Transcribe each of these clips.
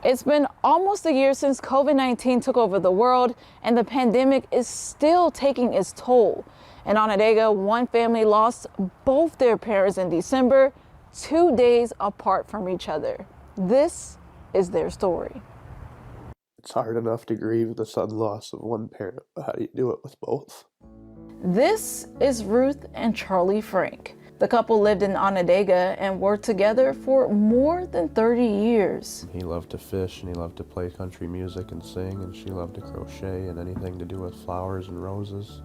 It's been almost a year since COVID-19 took over the world, and the pandemic is still taking its toll. In Onondaga, one family lost both their parents in December, 2 days apart from each other. This is their story. It's hard enough to grieve the sudden loss of one parent, but how do you do it with both? This is Ruth and Charlie Frank. The couple lived in Onondaga and were together for more than 30 years. He loved to fish and he loved to play country music and sing, and she loved to crochet and anything to do with flowers and roses.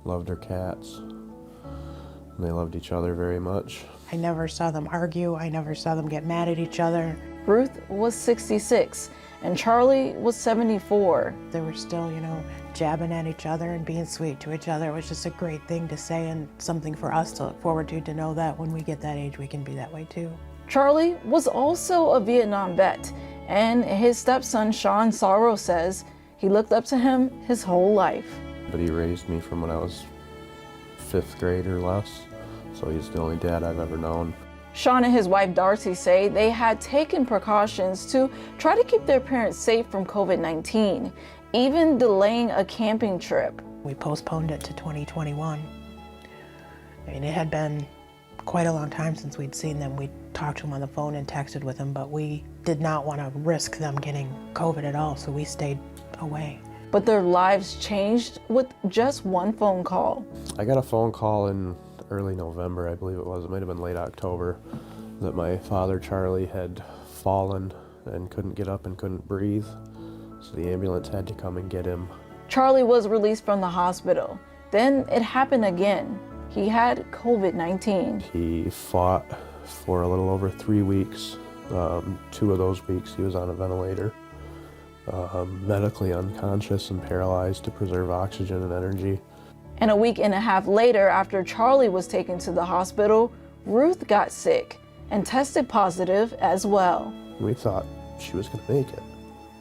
Loved her cats. And they loved each other very much. I never saw them argue. I never saw them get mad at each other. Ruth was 66 and Charlie was 74. They were still, jabbing at each other and being sweet to each other. It was just a great thing to say and something for us to look forward to know that when we get that age, we can be that way too. Charlie was also a Vietnam vet, and his stepson, Sean Sorrow, says he looked up to him his whole life. But he raised me from when I was 5th grade or less, so he's the only dad I've ever known. Sean and his wife Darcy say they had taken precautions to try to keep their parents safe from COVID-19, even delaying a camping trip. We postponed it to 2021. It had been quite a long time since we'd seen them. We talked to them on the phone and texted with them, but we did not want to risk them getting COVID at all, so we stayed away. But their lives changed with just one phone call. I got a phone call in early November, I believe it was. It might have been late October, that my father, Charlie, had fallen and couldn't get up and couldn't breathe. So the ambulance had to come and get him. Charlie was released from the hospital. Then it happened again. He had COVID-19. He fought for a little over 3 weeks. 2 of those weeks he was on a ventilator, medically unconscious and paralyzed to preserve oxygen and energy. And a week and a half later, after Charlie was taken to the hospital, Ruth got sick and tested positive as well. We thought she was going to make it.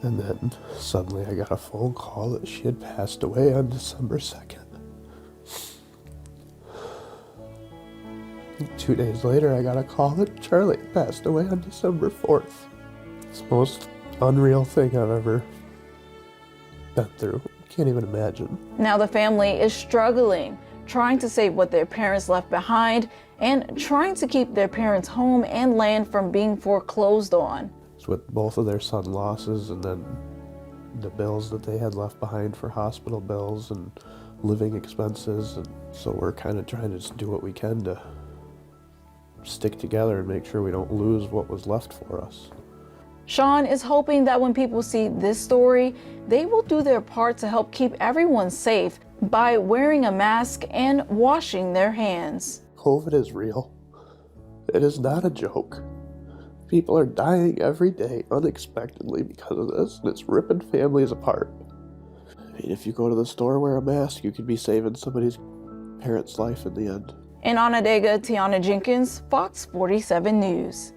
And then suddenly I got a phone call that she had passed away on December 2nd. 2 days later, I got a call that Charlie had passed away on December 4th. It's the most unreal thing I've ever been through. Can't even imagine. Now the family is struggling, trying to save what their parents left behind and trying to keep their parents' home and land from being foreclosed on. With both of their son losses and then the bills that they had left behind for hospital bills and living expenses, and so we're kind of trying to just do what we can to stick together and make sure we don't lose what was left for us. Sean is hoping that when people see this story, they will do their part to help keep everyone safe by wearing a mask and washing their hands. COVID is real. It is not a joke. People are dying every day unexpectedly because of this, and it's ripping families apart. I mean, if you go to the store, wear a mask, you could be saving somebody's parent's life in the end. In Onondaga, Tiana Jenkins, Fox 47 News.